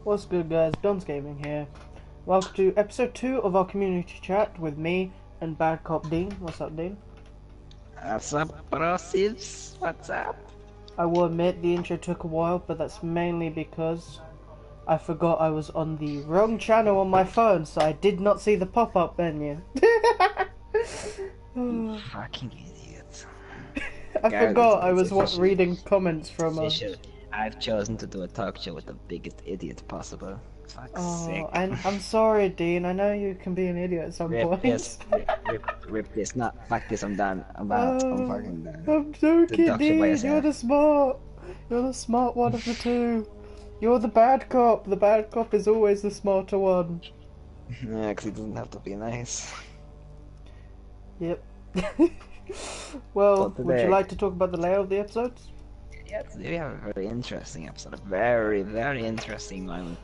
What's good, guys? Don's Gaming here. Welcome to episode 2 of our community chat with me and Bad Cop Dean. What's up, Dean? What's up, brosives? What's up? I will admit the intro took a while, but that's mainly because I forgot I was on the wrong channel on my phone, so I did not see the pop-up menu. You fucking idiot. I forgot I was reading comments from I've chosen to do a talk show with the biggest idiot possible. Fuck's sake. I'm sorry, Dean. I know you can be an idiot at some point. Rip this. Not fuck this. I'm done. I'm fucking done. I'm joking, Dean. You're the smart one of the two. You're the bad cop. The bad cop is always the smarter one. Yeah, because he doesn't have to be nice. Yep. Well, would you like to talk about the layout of the episodes? Yeah, we have a very interesting episode. A very, very interesting one.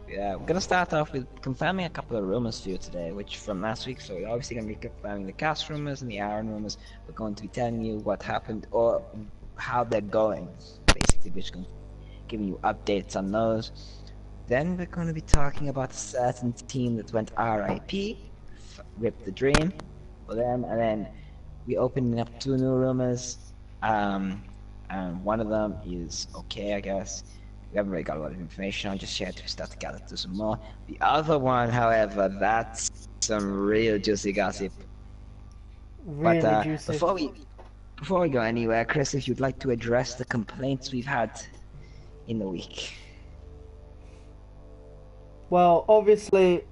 Yeah, we're gonna start off with confirming a couple of rumors for you today, which from last week. So we're obviously gonna be confirming the cast rumors and the Aaron rumors. We're going to be telling you what happened or how they're going. Basically, we're just gonna giving you updates on those. Then we're going to be talking about a certain team that went RIP, rip the dream for them, and then we opened up 2 new rumors. And one of them is okay, I guess. We haven't really got a lot of information on just yet. We start to gather to some more. The other one, however, that's some real juicy gossip. Really juicy. Before we go anywhere, Chris, if you'd like to address the complaints we've had in the week. Well, obviously,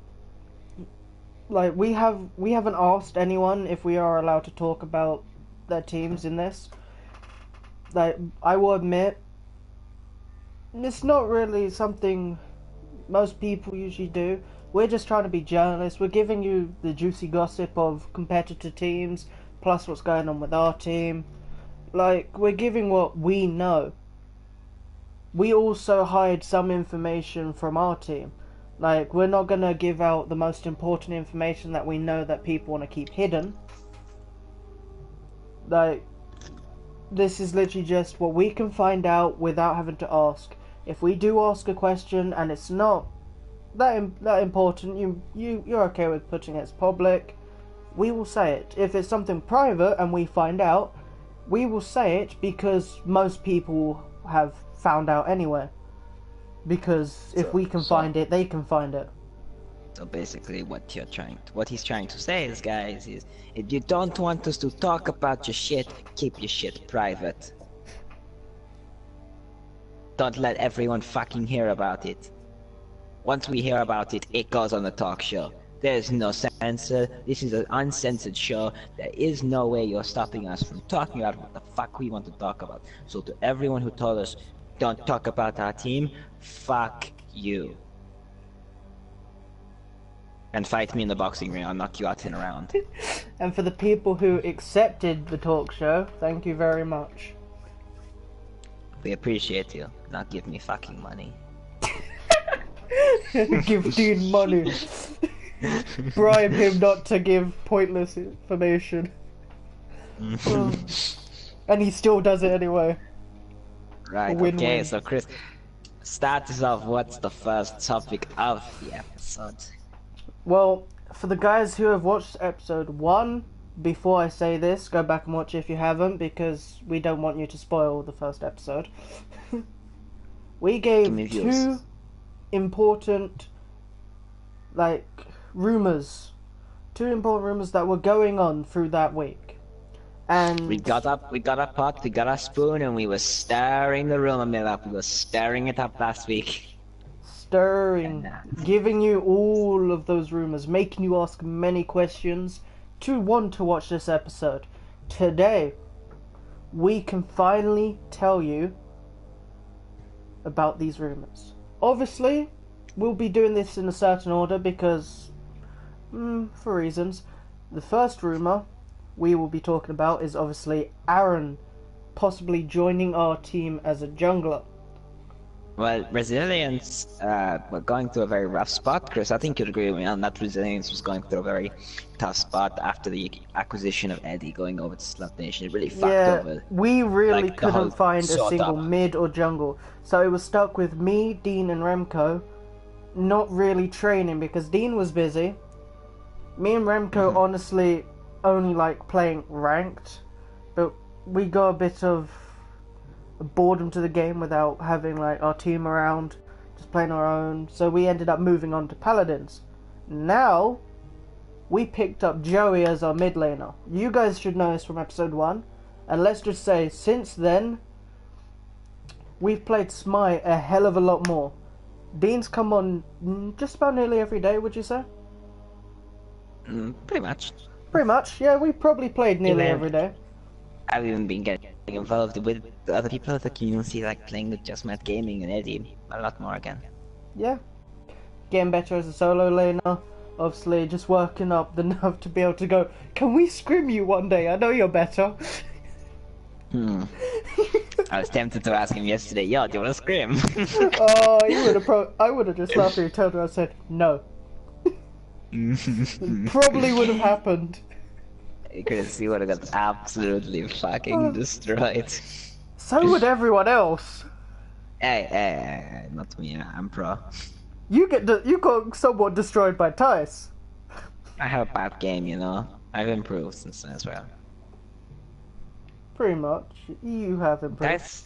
like we haven't asked anyone if we are allowed to talk about their teams in this. Like, I will admit, it's not really something most people usually do. We're just trying to be journalists. We're giving you the juicy gossip of competitor teams, plus what's going on with our team. Like, we're giving what we know. We also hide some information from our team. Like, we're not gonna give out the most important information that we know that people want to keep hidden. Like, this is literally just what we can find out without having to ask. If we do ask a question and it's not that important, you're okay with putting it as public, we will say it. If it's something private and we find out, we will say it because most people have found out anyway. Because if we can find it, they can find it. So basically, what he's trying to say is, guys, is if you don't want us to talk about your shit, keep your shit private. Don't let everyone fucking hear about it. Once we hear about it, it goes on the talk show. There's no censor. This is an uncensored show. There is no way you're stopping us from talking about what the fuck we want to talk about. So to everyone who told us, don't talk about our team, fuck you. And fight me in the boxing ring, I'll knock you out in a round. And for the people who accepted the talk show, thank you very much. We appreciate you. Now give me fucking money. Give Dean money. Bribe him not to give pointless information. And he still does it anyway. Right, okay, so Chris, start us off. What's the first topic of the episode? Well, for the guys who have watched episode 1, before I say this, go back and watch it if you haven't, because we don't want you to spoil the first episode. We gave 2 important, rumours. 2 important rumours that were going on through that week. And we got a pot, we got a spoon, and we were stirring the rumor mill up. We were stirring it up last week. Giving you all of those rumors, making you ask many questions to want to watch this episode. Today, we can finally tell you about these rumors. Obviously, we'll be doing this in a certain order because, for reasons. The first rumor we will be talking about is obviously Aaron possibly joining our team as a jungler. Well, Resilience were going through a very rough spot, Chris. I think you'd agree with me on that. Resilience was going through a very tough spot after the acquisition of Eddie going over to Slut Nation. It really fucked over. We really couldn't find a single mid or jungle. So it was stuck with me, Dean and Remco not really training because Dean was busy. Me and Remco honestly only like playing ranked, but we got a bit of boredom to the game without having like our team around, just playing our own. So we ended up moving on to Paladins. Now we picked up Joey as our mid laner. You guys should know this from episode 1, and let's just say since then we've played Smite a hell of a lot more. Dean's come on just about nearly every day, would you say? Pretty much. Pretty much, yeah, we probably played nearly every day. I've even been getting involved with other people of the community, like playing with Just Matt Gaming and Eddie a lot more again. Yeah. Getting better as a solo laner. Obviously, just working up the nerve to be able to go, can we scrim you one day? I know you're better. I was tempted to ask him yesterday, yo, do you want to scrim? Oh, I would have just laughed and turned around and said, no. Probably would have happened. Because he would have got absolutely fucking destroyed. So would everyone else. Hey, not me, I'm pro. You got somewhat destroyed by Tice. I have a bad game, you know. I've improved since then as well. Pretty much. You have improved.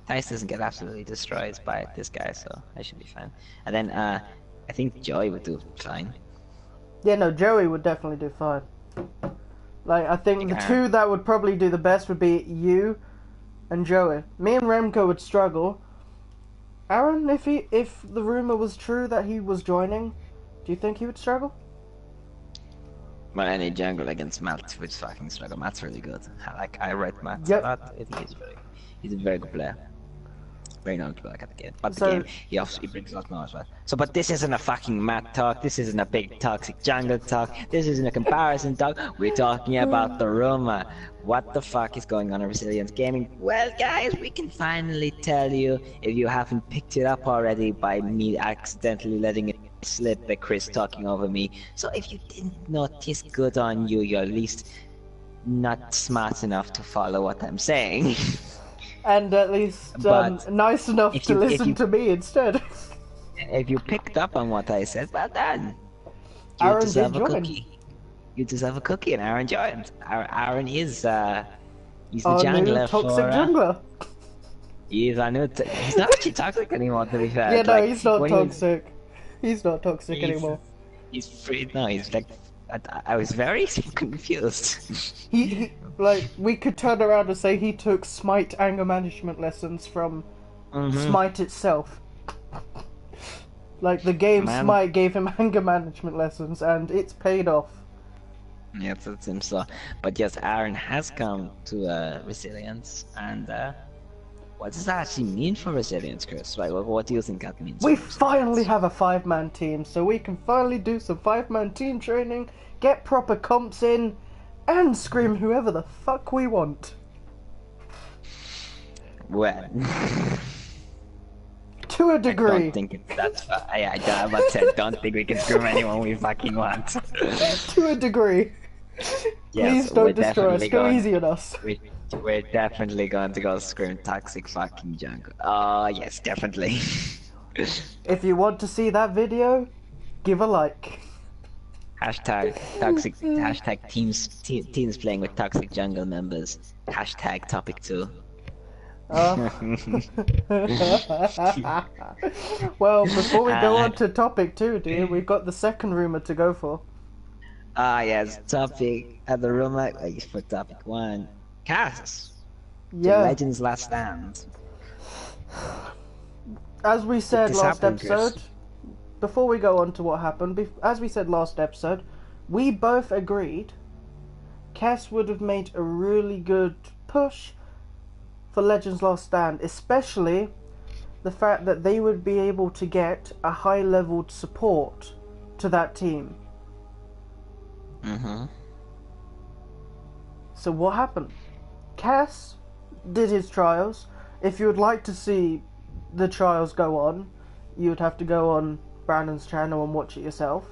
Tice doesn't get absolutely destroyed by this guy, so I should be fine. And then, I think Joey would do fine. Yeah, no, Joey would definitely do fine. Like, I think the two that would probably do the best would be you and Joey. Me and Remco would struggle. Aaron, if the rumor was true that he was joining, do you think he would struggle? Well, any jungle against Matt would fucking struggle. Matt's really good. I rate Matt a lot. I think he's a very good player. Very knowledgeable at the game. But the game, he obviously brings a lot more as well. So, but this isn't a fucking Matt talk. This isn't a big toxic jungle talk. This isn't a comparison talk. We're talking about the rumor. What the fuck is going on in Resilience Gaming? Well, guys, we can finally tell you if you haven't picked it up already by me accidentally letting it slip by Chris talking over me. So if you didn't notice, good on you. You're at least not smart enough to follow what I'm saying. And at least nice enough to listen to me instead. If you picked up on what I said, well done. Aaron deserve a cookie. You deserve a cookie, and Aaron joined. Aaron is he's the jungler toxic jungler. He's a new. He's not actually toxic anymore, to be fair. Yeah, no, like, he's not toxic. He's not toxic anymore. He's free. No, he's like. I was very confused. he like we could turn around and say he took Smite anger management lessons from Smite itself. Like the game Smite gave him anger management lessons, and it's paid off. Yeah, that seems so. But yes, Aaron has come to Resilience, and what does that actually mean for Resilience, Chris? Like, what do you think that means? We finally have a 5-man team, so we can finally do some 5-man team training, get proper comps in, and scream whoever the fuck we want. Well, to a degree. I don't think it's that. I about said, don't think we can scream anyone we fucking want. To a degree. Yes, please don't destroy us. Go easy on us. We're definitely going to go scream toxic fucking jungle. Oh, yes, definitely. If you want to see that video, give a like. Hashtag toxic. Hashtag teams playing with toxic jungle members. Hashtag topic 2. Well, before we go on to topic 2, dear, we've got the second rumor to go for. Yes, topic the rumor for topic 1. Cass. Yeah. The Legends Last Stand. As we said last episode, before we go on to what happened, as we said last episode, we both agreed Cass would have made a really good push for Legends Last Stand, especially the fact that they would be able to get a high-leveled support to that team. So what happened? Cass did his trials. If you would like to see the trials go on, you would have to go on Brandon's channel and watch it yourself.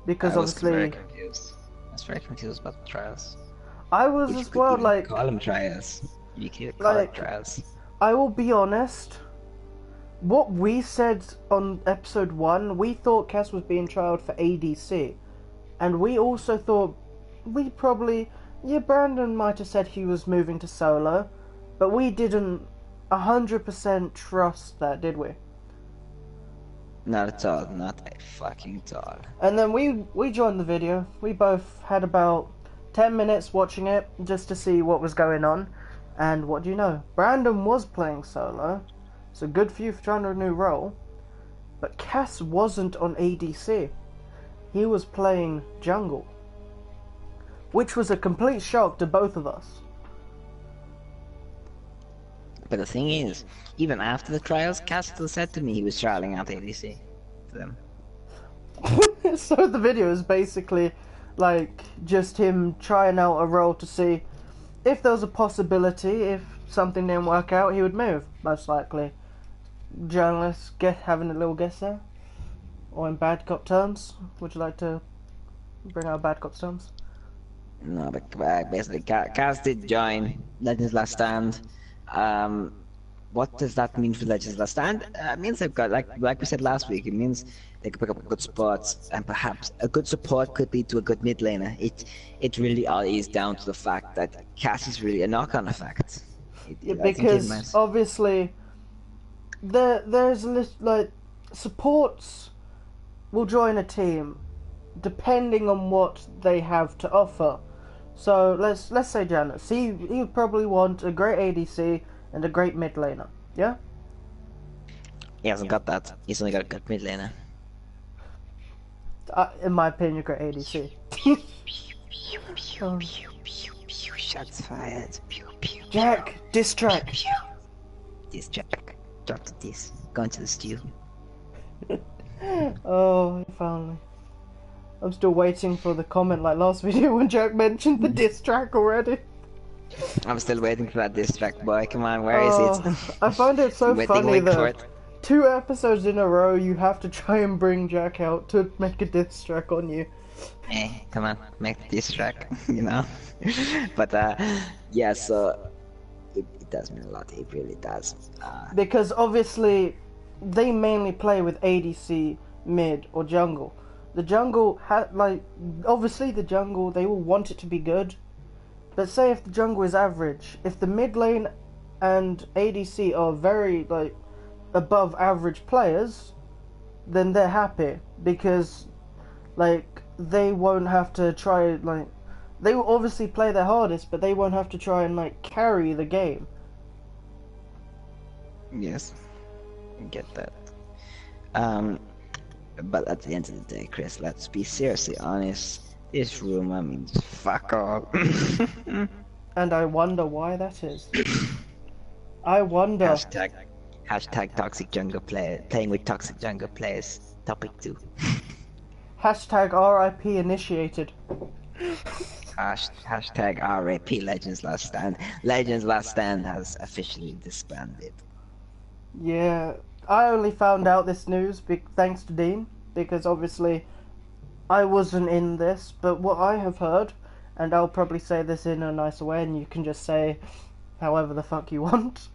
Because obviously... I was very confused about the trials. I was as well, like... Call them trials. You can't call it trials. I will be honest, what we said on episode 1, we thought Cass was being trialed for ADC. And we also thought, Brandon might have said he was moving to solo, but we didn't 100% trust that, did we? Not at all, not a fucking all. And then we joined the video. We both had about 10 minutes watching it just to see what was going on. And what do you know? Brandon was playing solo, so good for you for trying a new role. But Cass wasn't on ADC. He was playing jungle, which was a complete shock to both of us. But the thing is, even after the trials, Cass still said to me he was trialing out ADC to them. So the video is basically like just him trying out a role to see if there was a possibility, if something didn't work out, he would move, most likely. Journalists having a little guess there? Or in bad cop terms? Would you like to bring out bad cop terms? No, but basically, Cass did join Legends Last Stand. What does that mean for Legends Last Stand? It means they've got, like we said last week, it means they could pick up good spots, and perhaps a good support could lead to a good mid laner. It really all is down to the fact that Cass is really a knock-on effect. Because obviously, there's like supports will join a team depending on what they have to offer. So let's say Janus. He would probably want a great ADC and a great mid laner. Yeah? He hasn't got that. He's only got a good mid laner. In my opinion, a great ADC. Shots fired. Jack, diss track. Diss track. Drop the diss. Going to the stew. Oh, finally. I'm still waiting for the comment like last video when Jack mentioned the diss track already. I'm still waiting for that diss track, boy. Come on, where is it? I find it so funny for that it. 2 episodes in a row you have to try and bring Jack out to make a diss track on you. Hey, come on, make the diss track, you know? But, yeah, so it does mean a lot, it really does. Because obviously they mainly play with ADC, mid, or jungle. The jungle, obviously the jungle, they will want it to be good. But say if the jungle is average, if the mid lane and ADC are very, above average players, then they're happy. Because, they won't have to try, they will obviously play their hardest, but they won't have to try and, carry the game. Yes, I get that. But at the end of the day, Chris, let's be seriously honest. This rumor means fuck all. And I wonder why that is. I wonder. Hashtag toxic jungle player, playing with toxic jungle players. Topic 2. Hashtag RIP initiated. Hashtag RIP Legends Last Stand. Legends Last Stand has officially disbanded. Yeah, I only found out this news thanks to Dean, because obviously I wasn't in this, but what I have heard, and I'll probably say this in a nicer way, and you can just say however the fuck you want.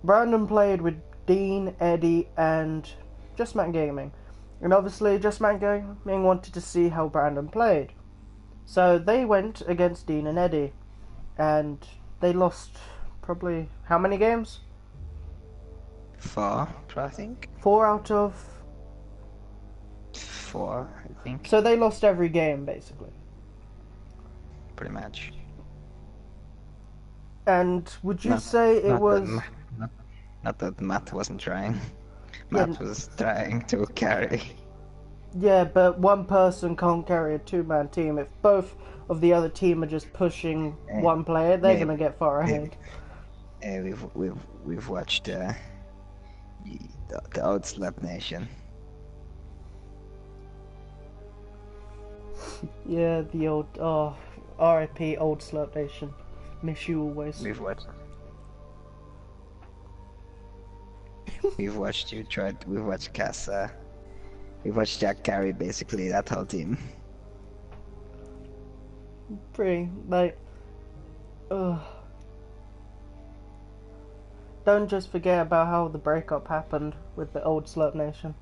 Brandon played with Dean, Eddie, and Just Matt Gaming. And obviously Just Matt Gaming wanted to see how Brandon played. So they went against Dean and Eddie, and they lost probably how many games? 4, I think. 4 out of 4, I think. So they lost every game, basically. Pretty much. And would you say it was... Not that Matt wasn't trying. Matt was trying to carry. Yeah, but one person can't carry a 2-man team. If both of the other team are just pushing one player, they're gonna get far ahead. We've watched the old Slap Nation. Yeah, the old RIP old Slurp Nation. Miss you always. We've watched We've watched Cass. We've watched Jack carry basically that whole team. Pretty don't just forget about how the breakup happened with the old Slurp Nation.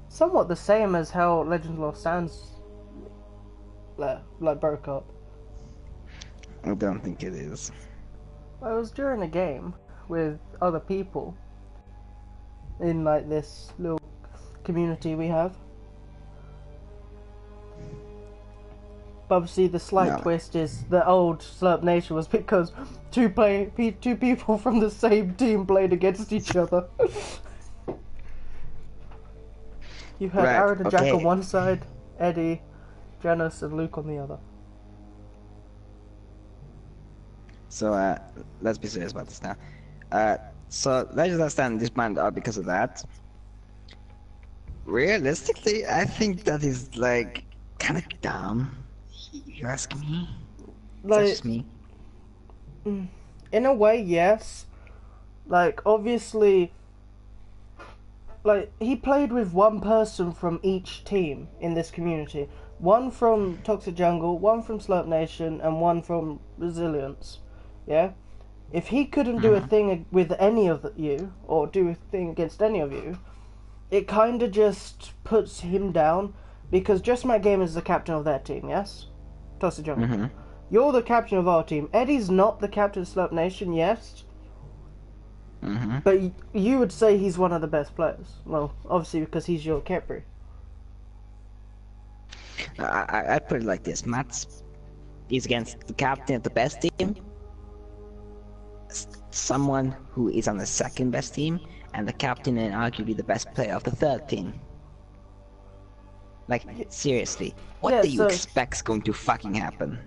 Somewhat the same as how Legends of Lost Sands like broke up. I don't think it is. Well, it was during a game with other people in like this little community we have. But obviously the slight twist is the old Slurp Nation was because two people from the same team played against each other. You had Aaron and Jack on one side, Eddie, Janice and Luke on the other. So let's be serious about this now. So Legends of Stand disbanded are because of that. Realistically, I think that is like kind of dumb. You ask me? Like, that's just me. In a way, yes. Like, obviously, like, he played with one person from each team in this community. One from Toxic Jungle, one from Slurp Nation, and one from Resilience. Yeah? If he couldn't do a thing with any of you, or do a thing against any of you, it kinda just puts him down, because Just My Game is the captain of their team, yes? Toxic Jungle. You're the captain of our team. Eddie's not the captain of Slurp Nation, yes? But you would say he's one of the best players. Well, obviously because he's your captain. I'd put it like this. Matt is against the captain of the best team, someone who is on the second best team, and the captain and arguably the best player of the third team. Like, seriously, what do you expect's going to fucking happen?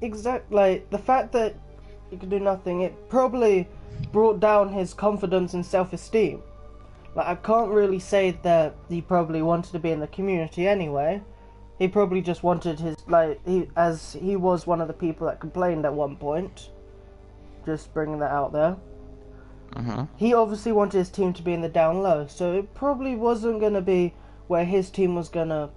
Exactly, like, the fact that he could do nothing, it probably brought down his confidence and self-esteem. Like, I can't really say that he probably wanted to be in the community anyway. He probably just wanted his, like, as he was one of the people that complained at one point. Just bringing that out there. He obviously wanted his team to be in the down low, so it probably wasn't going to be where his team was going to,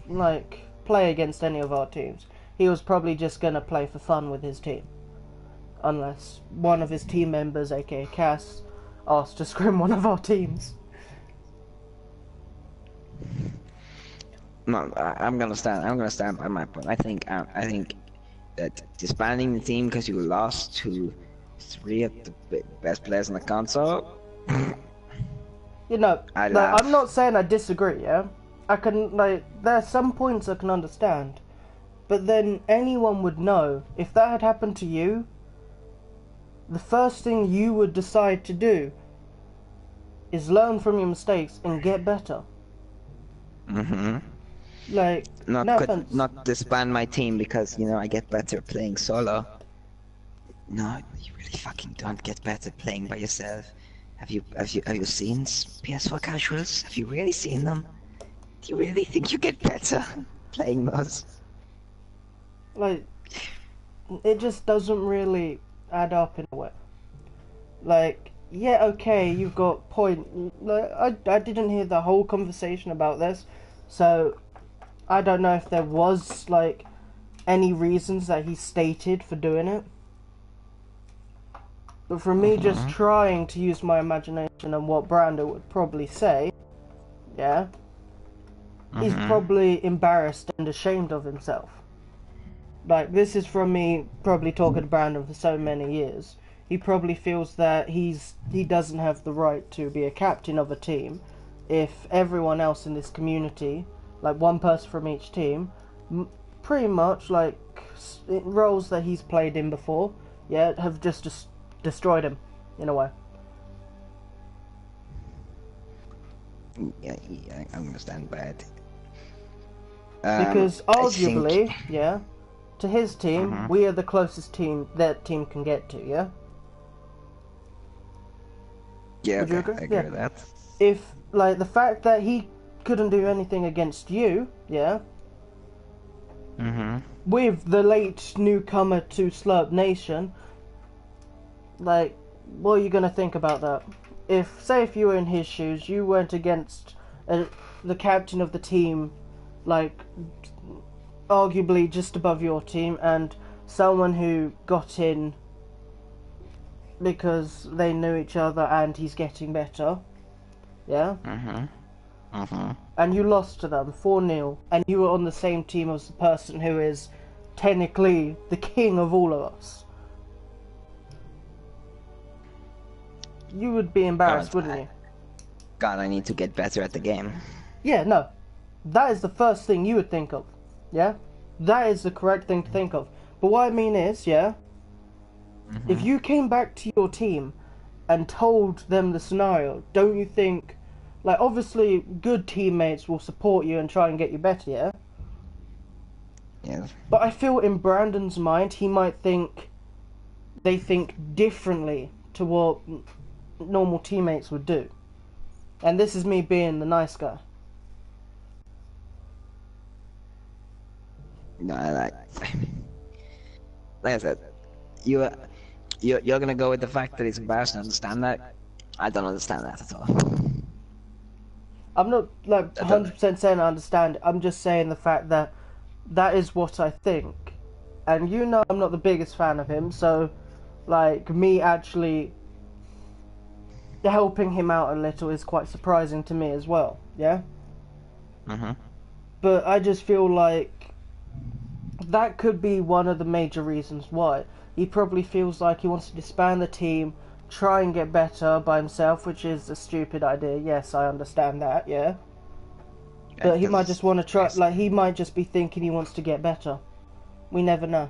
like, play against any of our teams. He was probably just going to play for fun with his team. Unless one of his team members, aka Cass, asked to scrim one of our teams. No, I'm gonna stand by my point. I think that disbanding the team because you lost to 3 of the best players on the console. You know, like, I'm not saying I disagree, yeah? I can, like, there are some points I can understand. But then anyone would know, if that had happened to you, the first thing you would decide to do is learn from your mistakes and get better. Like, not disband my team because, you know, I get better playing solo. No, you really fucking don't get better playing by yourself. Have you seen PS4 casuals? Have you really seen them? Do you really think you get better playing those? Like, it just doesn't really add up in a way. Like, yeah, okay, you've got point. Like, I didn't hear the whole conversation about this, so I don't know if there was, like, any reasons that he stated for doing it. But for me, just trying to use my imagination and what Brando would probably say, yeah, he's probably embarrassed and ashamed of himself. Like, this is from me probably talking to Brandon for so many years. He probably feels that he doesn't have the right to be a captain of a team if everyone else in this community, like one person from each team, pretty much like roles that he's played in before, yeah, have just destroyed him in a way. Yeah, I understand that. Because arguably, yeah, to his team, we are the closest team that team can get to, yeah? Yeah, okay, I agree with that. If, like, the fact that he couldn't do anything against you, yeah? With the late newcomer to Slurp Nation, like, what are you gonna think about that? If you were in his shoes, you went against the captain of the team, like, arguably just above your team, and someone who got in because they knew each other and he's getting better. Yeah? And you lost to them 4-0, and you were on the same team as the person who is technically the king of all of us. You would be embarrassed, wouldn't you? God, I need to get better at the game. Yeah, no. That is the first thing you would think of. Yeah? That is the correct thing to think of. But what I mean is, yeah, if you came back to your team and told them the scenario, don't you think, like, obviously good teammates will support you and try and get you better, yeah? Yeah. But I feel in Brandon's mind, he might think they think differently to what normal teammates would do. And this is me being the nice guy. No, like I said, you're gonna go with the fact that it's embarrassing to understand that. I don't understand that at all. I'm not like 100% saying I understand it. I'm just saying the fact that that is what I think. And you know I'm not the biggest fan of him, so like me actually helping him out a little is quite surprising to me as well, yeah? But I just feel like that could be one of the major reasons why. He probably feels like he wants to disband the team, try and get better by himself, which is a stupid idea. Yes, I understand that, yeah? But he might just want to try, like, he might just be thinking he wants to get better. We never know.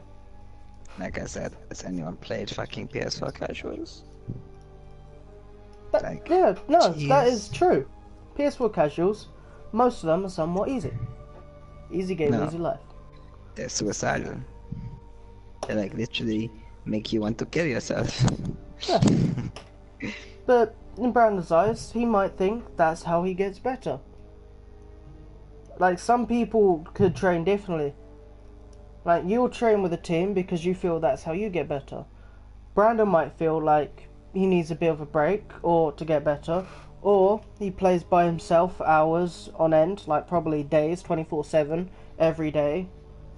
Like I said, has anyone played fucking PS4 casuals? Yeah, no, that is true. PS4 casuals, most of them are somewhat easy. Easy game, easy life. They're suicidal. They like literally make you want to kill yourself. Yeah. But in Brandon's eyes, he might think that's how he gets better. Like, some people could train differently. Like, you'll train with a team because you feel that's how you get better. Brandon might feel like he needs a bit of a break or to get better, or he plays by himself for hours on end, like probably days, 24/7, every day,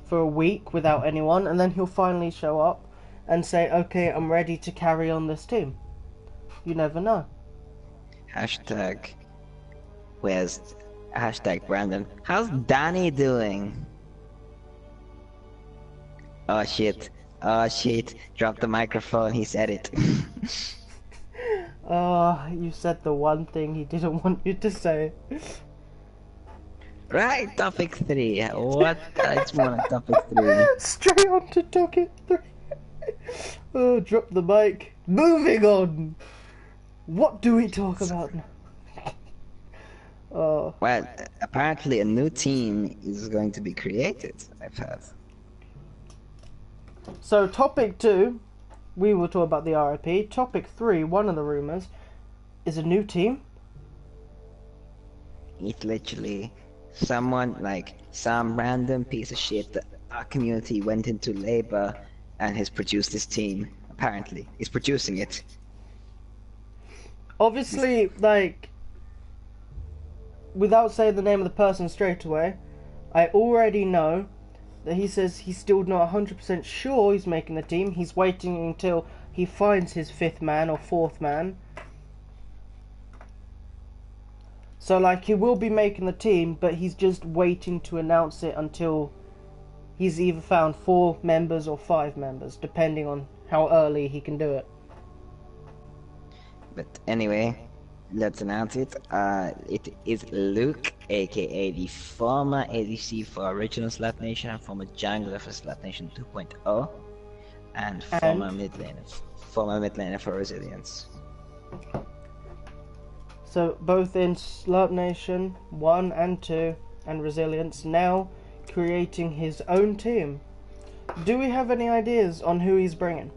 for a week without anyone, and then he'll finally show up and say, okay, I'm ready to carry on this team. You never know. Hashtag Brandon. How's Danny doing? Oh shit. Drop the microphone, he said it. You said the one thing he didn't want you to say. Right, topic 3. What? It's more like topic 3. Straight on to topic 3. Oh, drop the mic. Moving on. What do we talk about now? Well, apparently a new team is going to be created, I've heard. So, topic 2, we will talk about the RIP. Topic 3, one of the rumours, is a new team. It's literally someone, like, some random piece of shit that our community went into labor and has produced this team, apparently. He's producing it. Obviously, like, without saying the name of the person straight away, I already know that he says he's still not 100% sure he's making the team. He's waiting until he finds his 5th man or 4th man. So, like, he will be making the team, but he's just waiting to announce it until he's either found 4 members or 5 members, depending on how early he can do it. But anyway, let's announce it. It is Luke, aka the former ADC for Original Slap Nation and former jungler for Slap Nation 2.0, and former mid laner for Resilience. So both in Slap Nation 1 and 2 and Resilience, now creating his own team. Do we have any ideas on who he's bringing?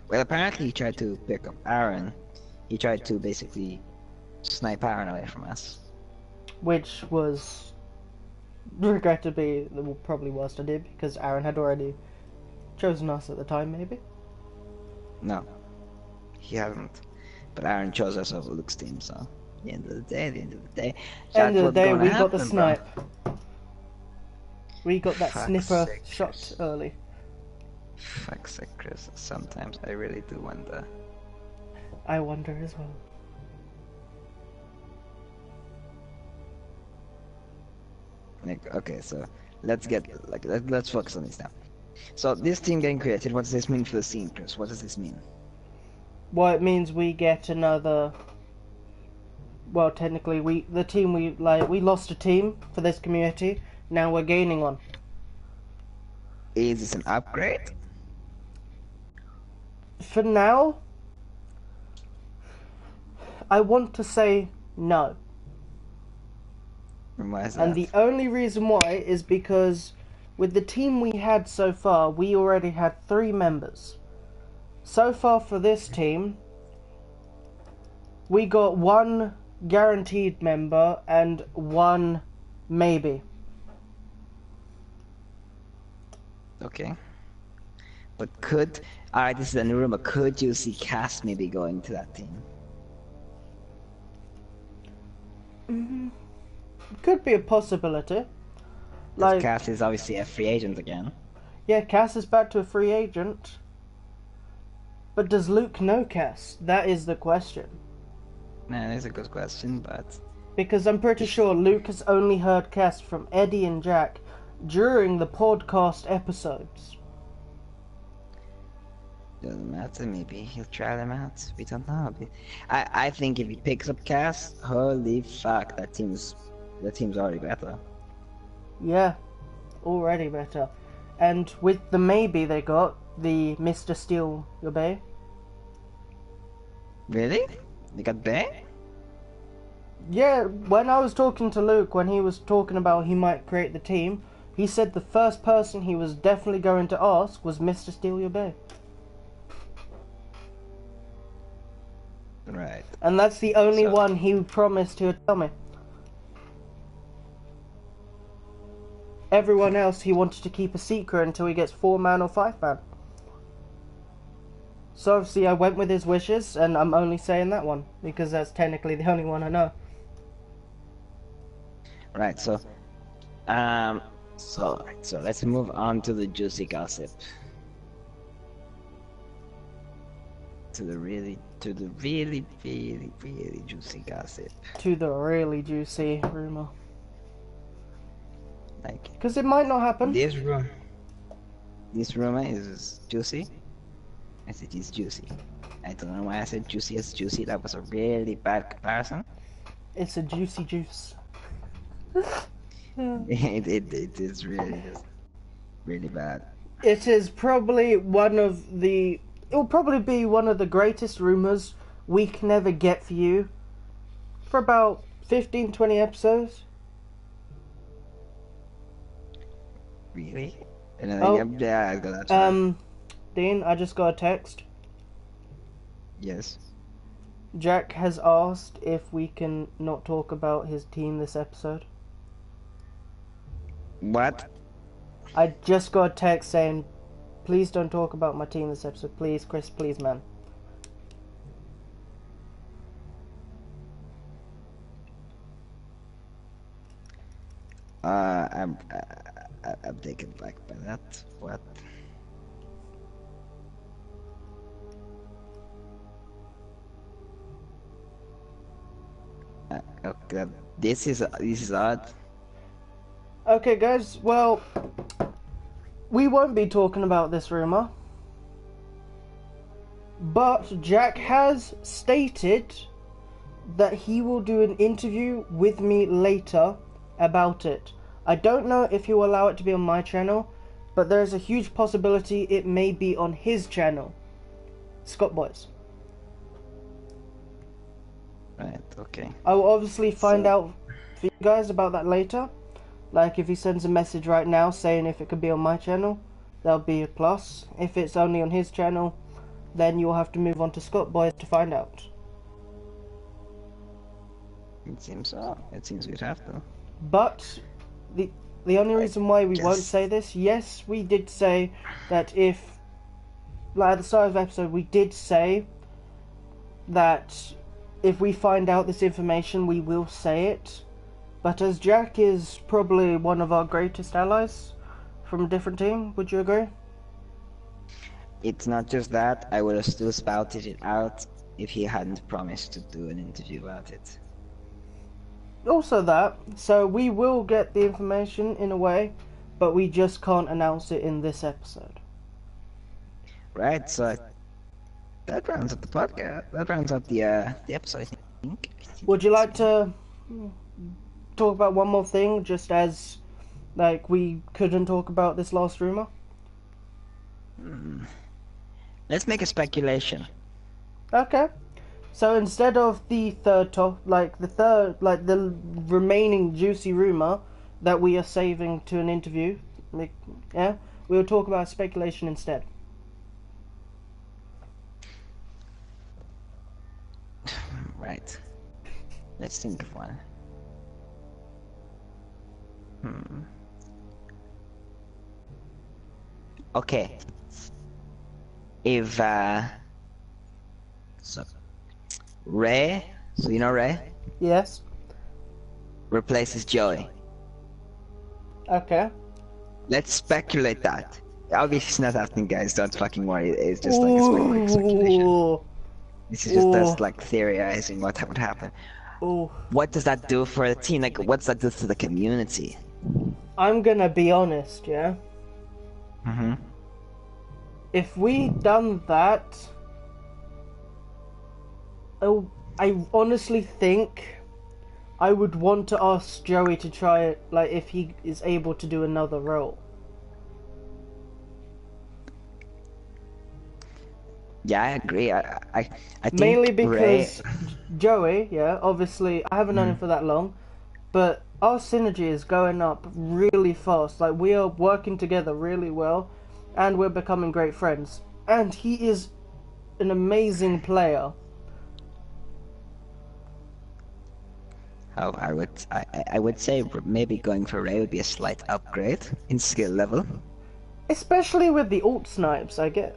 Well, apparently he tried to pick up Aaron. He tried to basically snipe Aaron away from us. Which was regrettably the probably worst idea, because Aaron had already chosen us at the time, maybe? No, he hasn't. But Aaron chose us over Luke's team, so at the end of the day, we got the snipe. We got that snipper shot early. Fuck's sake, Chris. Sometimes I really do wonder. I wonder as well. Like, okay, so let's focus on this now. So this team getting created, what does this mean for the scene, Chris? What does this mean? Well, it means we get another. Well, technically, we lost a team for this community. Now we're gaining one. Is this an upgrade? For now, I want to say no. And why is that? And the only reason why is because with the team we had so far, we already had 3 members. So far for this team, we got 1 guaranteed member and 1 maybe. Okay. But alright, this is a new rumor, could you see Cass maybe going to that team? Could be a possibility. Like, Cass is obviously a free agent again. Yeah, Cass is back to a free agent. But does Luke know Cass? That is the question. Man, that's a good question, but... Because I'm pretty sure Luke has only heard Cass from Eddie and Jack during the podcast episodes. Doesn't matter, maybe he'll try them out. We don't know. I think if he picks up Cass, holy fuck, that team's already better. Yeah, already better. And with the maybe they got, the Mr. Steal Your Bay. Really? They got Bay? Yeah, when I was talking to Luke, when he was talking about he might create the team, he said the first person he was definitely going to ask was Mr. Steal Your Bay. Right. And that's the only one he promised he would tell me. Everyone else he wanted to keep a secret until he gets 4-man or 5-man. So obviously I went with his wishes, and I'm only saying that one, because that's technically the only one I know. Right, so let's move on to the juicy gossip. To the really juicy gossip. To the really juicy rumor. Like, because it might not happen. This rumor is juicy. I said it's juicy. I don't know why I said juicy as juicy. That was a really bad comparison. It's a juicy juice. It is really just really bad. It is probably it will probably be one of the greatest rumors we can ever get for you for about 15-20 episodes. Really? Yeah, I got that. Dean, I just got a text. Yes. Jack has asked if we can not talk about his team this episode. What? I just got a text saying, please don't talk about my team this episode. Please, Chris, please, man. I'm taken back by that. What? Okay, this is odd. Okay, guys. Well, we won't be talking about this rumor, but Jack has stated that he will do an interview with me later about it. I don't know if he will allow it to be on my channel, but there's a huge possibility it may be on his channel, Scott Boys. Right, okay. I will obviously find out for you guys about that later. Like, if he sends a message right now saying if it could be on my channel, that'll be a plus. If it's only on his channel, then you'll have to move on to Scott Boys to find out. It seems so. It seems we'd have to. But the only reason why we won't say this, yes, we did say that if, like at the start of the episode, we did say that if we find out this information, we will say it. But as Jack is probably one of our greatest allies from a different team, would you agree? it's not just that, I would have still spouted it out if he hadn't promised to do an interview about it. Also that, so we will get the information in a way, but we just can't announce it in this episode. Right, so that rounds up the podcast. That rounds up the episode, I think. Would you like to talk about one more thing, just as, like, we couldn't talk about this last rumor? Let's make a speculation. Okay. So instead of the the remaining juicy rumor that we are saving to an interview, we'll talk about speculation instead. Right. Let's think of one. Okay. If so Ray, so you know Ray, Yes. replaces Joey. Okay. Let's speculate that. Obviously, it's not happening, guys. Don't fucking worry. It's just like it's quick speculation. Ooh. This is just us Ooh. like theorizing what would happen. Ooh. What does that do for the team? Like, what's that do to the community? I'm gonna be honest, yeah? Mm-hmm. If we done that, I honestly think I would want to ask Joey to try it, like, if he is able to do another role. Yeah, I agree. I think Mainly because Ray... Joey, yeah, obviously, I haven't known him for that long, but our synergy is going up really fast. Like, we are working together really well, and we're becoming great friends. And he is an amazing player. Oh, I would say maybe going for Ray would be a slight upgrade in skill level. Especially with the ult snipes, I guess.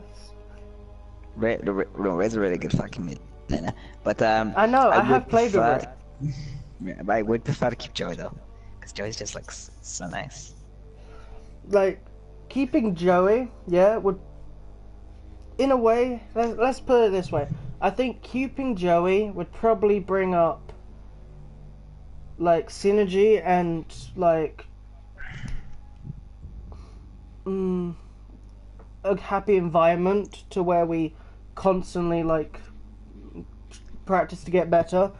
Ray's a really good fucking mid laner, but I know, I have played with Ray. Yeah, I would prefer to keep Joey though, because Joey's just like so nice. Like, keeping Joey, yeah, would, in a way, let's put it this way. I think keeping Joey would probably bring up, like, synergy and, like, a happy environment to where we constantly, like, practice to get better.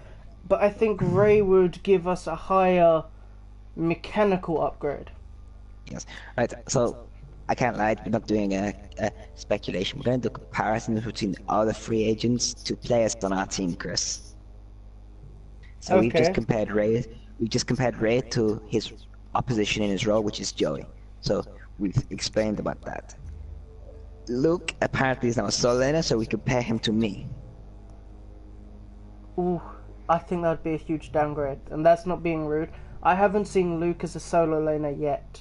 But I think Ray would give us a higher mechanical upgrade. Yes, right. So I can't lie. We're not doing a speculation. We're going to do comparisons between all the free agents to players on our team, Chris. So we've just compared Ray. We've just compared Ray to his opposition in his role, which is Joey. So we've explained about that. Luke apparently is now a solo laner, so we compare him to me. Ooh, I think that'd be a huge downgrade, and that's not being rude. I haven't seen Luke as a solo laner yet,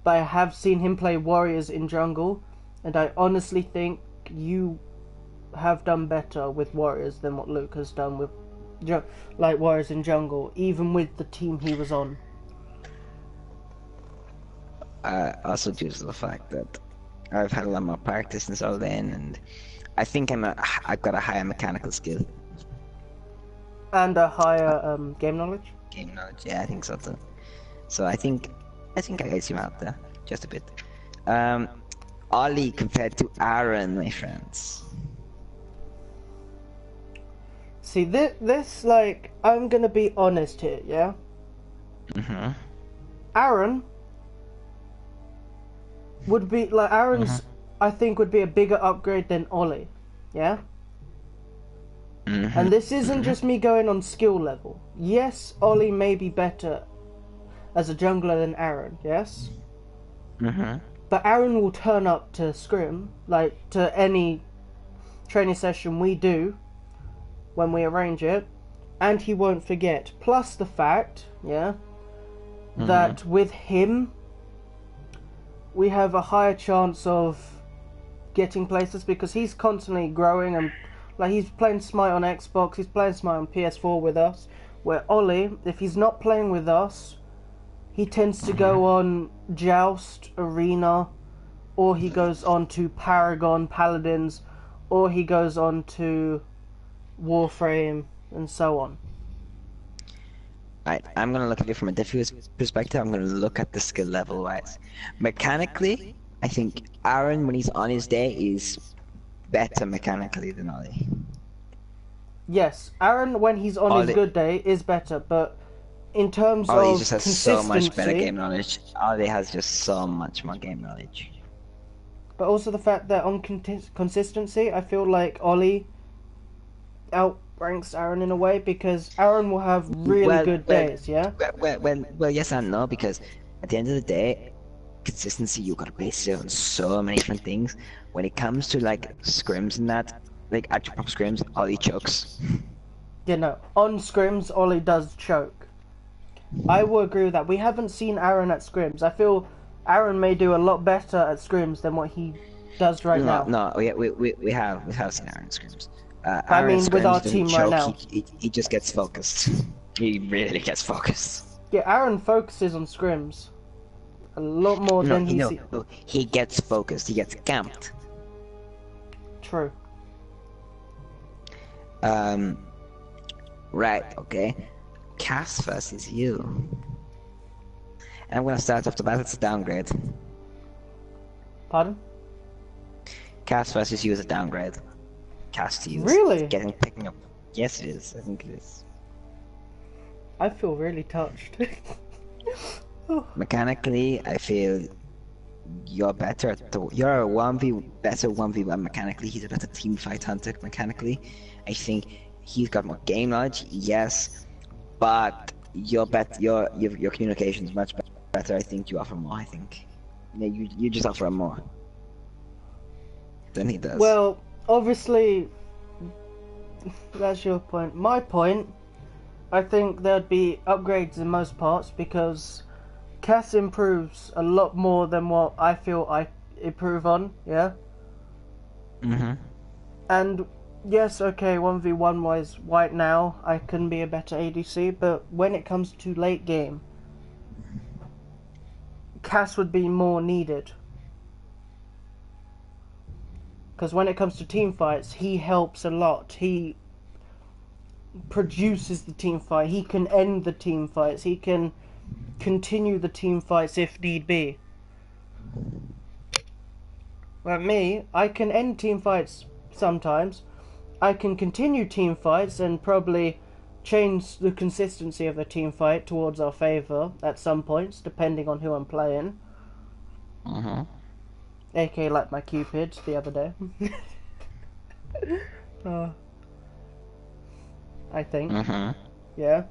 but I have seen him play warriors in jungle, and I honestly think you have done better with warriors than what Luke has done with warriors in jungle, even with the team he was on. Also due to the fact that I've had a lot more practice in solo lane, and I think I've got a higher mechanical skill. And a higher game knowledge? Game knowledge, yeah, I think so too. So I think I guess you out there just a bit. Ollie compared to Aaron, my friends. See, this like, I'm gonna be honest here, yeah? Mm-hmm. Aaron would be, like, Aaron's, I think, would be a bigger upgrade than Ollie, yeah? And this isn't just me going on skill level. Yes, Ollie may be better as a jungler than Aaron, yes? But Aaron will turn up to scrim, like, to any training session we do, when we arrange it, and he won't forget. Plus the fact, yeah, that with him, we have a higher chance of getting places, because he's constantly growing, and like, he's playing Smite on Xbox, he's playing Smite on PS4 with us, where Ollie, if he's not playing with us, he tends to go on Joust, Arena, or he goes on to Paragon, Paladins, or he goes on to Warframe, and so on. Right, I'm gonna look at it from a different perspective. I'm gonna look at the skill level wise. Mechanically, I think Aaron, when he's on his day, is better mechanically than Ollie. Yes, Aaron, when he's on his good day, is better, but in terms Ollie of just has so much better game knowledge. Ollie has just so much more game knowledge. But also the fact that on consistency, I feel like Ollie outranks Aaron in a way, because Aaron will have really good days, yeah? Well, yes and no, because at the end of the day, consistency, you gotta base it on so many different things. When it comes to like scrims and that, like actual proper scrims, Ollie chokes. Yeah, no. On scrims, Ollie does choke. I will agree with that. We haven't seen Aaron at scrims. I feel Aaron may do a lot better at scrims than what he does right now. No, we have seen Aaron at scrims. I mean, with our team right now. He just gets focused. He really gets focused. Yeah, Aaron focuses on scrims a lot more than he gets focused. He gets camped. True. Right, okay. Cass versus you. And I'm gonna start off the bat, it's a downgrade. Pardon? Cass versus you is a downgrade. Cass to you really? Is picking up. Yes, it is. I think it is. I feel really touched. Mechanically, I feel you're better at you're a 1v1 mechanically. He's a better team fight hunter mechanically. I think he's got more game knowledge, yes, but your communication is much better. I think you offer more. I think you just offer more than he does. Well, obviously, that's your point. My point, I think there'd be upgrades in most parts, because Cass improves a lot more than what I feel I improve on, yeah? And yes, okay, 1v1 wise, right now, I can be a better ADC, but when it comes to late game, Cass would be more needed. Because when it comes to team fights, he helps a lot. He produces the team fight. He can end the team fights. He can continue the team fights if need be. Like me, I can end team fights sometimes. I can continue team fights and probably change the consistency of the team fight towards our favour at some points, depending on who I'm playing. AK like my Cupid the other day. I think. Yeah.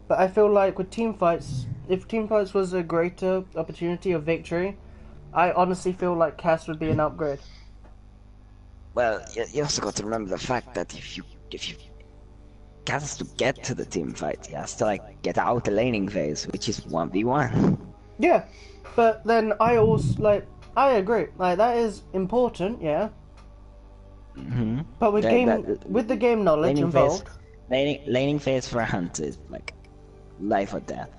But I feel like with team fights, if team fights was a greater opportunity of victory, I honestly feel like Cass would be an upgrade. Well, you also got to remember the fact that if you Cass has to get to the team fight, he has to like get out the laning phase, which is 1v1. Yeah, but then I also I agree. Like that is important, yeah. But with with the game knowledge involved, laning phase for a hunter is like life or death.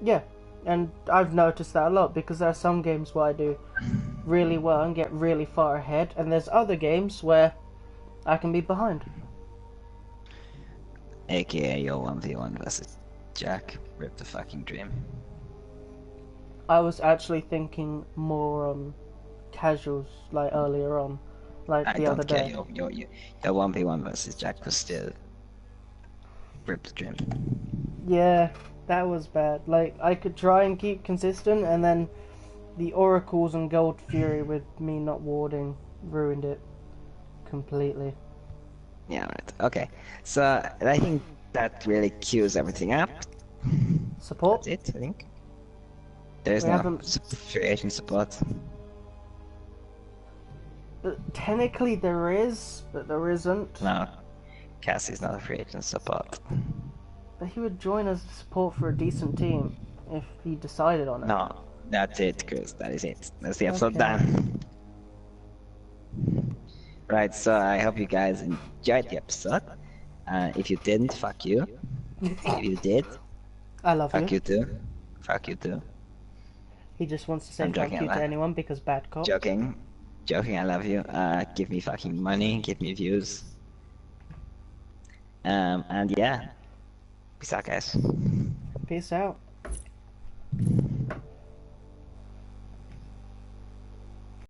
Yeah, and I've noticed that a lot, because there are some games where I do really well and get really far ahead, and there's other games where I can be behind. AKA your 1v1 versus Jack. Rip the fucking dream. I was actually thinking more on casuals, like earlier on, like the other day. Your 1v1 versus Jack was still rip the dream. Yeah, that was bad. Like, I could try and keep consistent, and then the Oracles and Gold Fury with me not warding ruined it completely. Yeah, right. Okay. So, I think that really cues everything up. Support? That's it, I think. There's no free agent support. Technically there is, but there isn't. No. Cassie's not a free agent support. But he would join as support for a decent team if he decided on it. No, that's it, Chris. That is it. That's the episode done. Right, so I hope you guys enjoyed the episode. If you didn't, fuck you. If you did, I love you. Fuck you too. Fuck you too. He just wants to say I'm thank joking. you to anyone because bad cop. Joking. Joking, I love you. Give me fucking money, give me views. And yeah. Peace out, guys. Peace out.